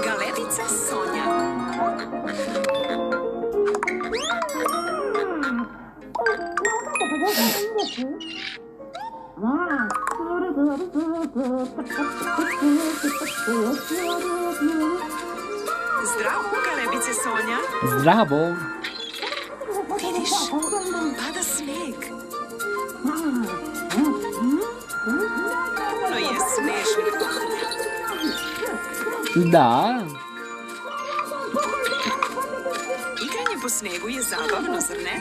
Galebica Sonja. Zdravo, Galebice Sonja. Zdravo. Vidiš, pada sneg. Puno je smešnih pogledaj. Da. Igranje po snegu je zabavno, zar ne?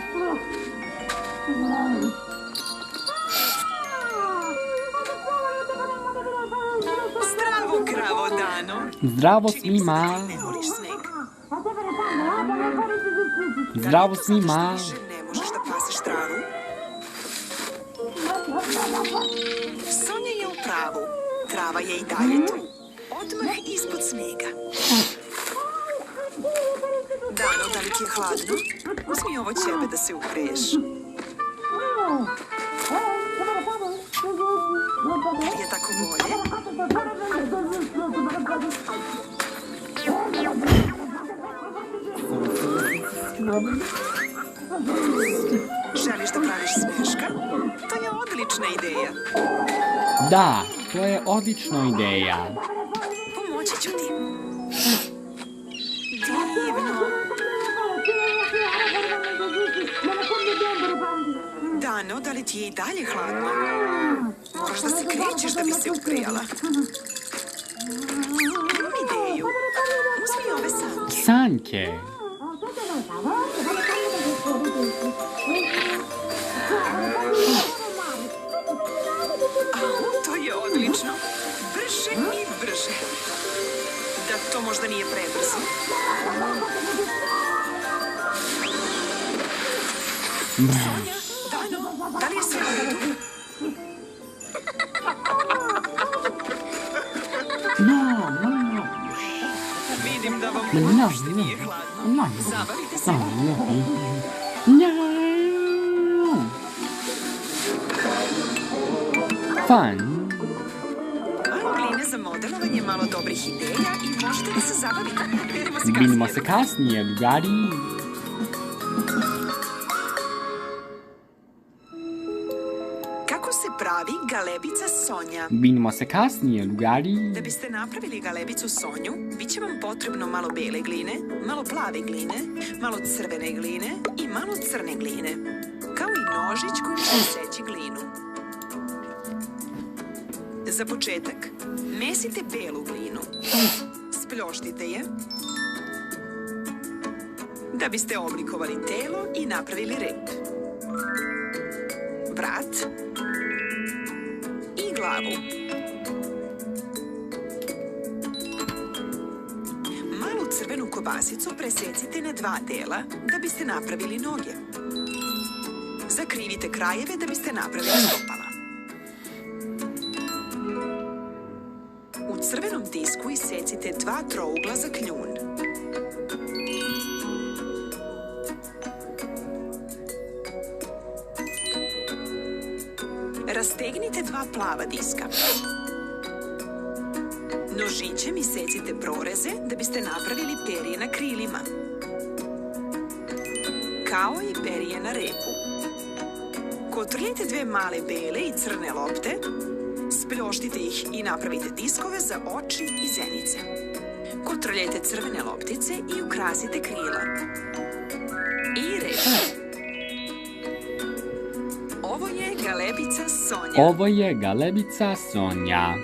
Zdravo, kravo Dano. Zdravo Čini mi se svima. da ti ne voliš sneg. Zdravo Zato svima. što više ne možeš da paseš travu. Sonja je u pravu. Trava je i dalje tu. Odmah ispod snega. Dano, da li ti je hladno? Uzmi ovo ćebe da se ugreješ. Da li je tako bolje? Želiš da praviš smeška? To je odlična ideja. Da, to je odlična ideja. Pomoći ću ti. Divno. Dano, da li ti je i dalje hladno? Moraš da se krećeš da bi se ugrejala. Imam ideju. Uzmi ove sanke. Sanke. To je odlično. Brže i brže. Da to možda nije prebrzo. Sonja, Dano, da li je sve u redu? Vidim da vam uopšte nije hladno. Zabavite se. Fun. Malo gline za modelovanje, malo dobrih ideja i možete da se zabavite. Vidimo se kasnije, drugari. Kako se pravi galebica Sonja? Vidimo se kasnije, drugari. Da biste napravili galebicu Sonju, bit će vam potrebno malo bele gline, malo plave gline, malo crvene gline i malo crne gline. Kao i nožić koji će seći glinu. Za početak, mesite belu glinu. Spljoštite je. Da biste oblikovali telo i napravili rep. Vrat. I glavu. Malu crvenu kobasicu presecite na 2 dela da biste napravili noge. Zakrivite krajeve da biste napravili stopala. U crvenom disku isecite 2 trougla za kljun. Rastegnite 2 plava diska. Nožićem isecite proreze da biste napravili perje na krilima. Kao i perje na repu. Kotrljite 2 male bele i crne lopte, spljoštite ih i napravite diskove za oči i zenice. Kotrljajte crvene loptice i ukrasite krila. I rep. Ovo je galebica Sonja. Ovo je galebica Sonja.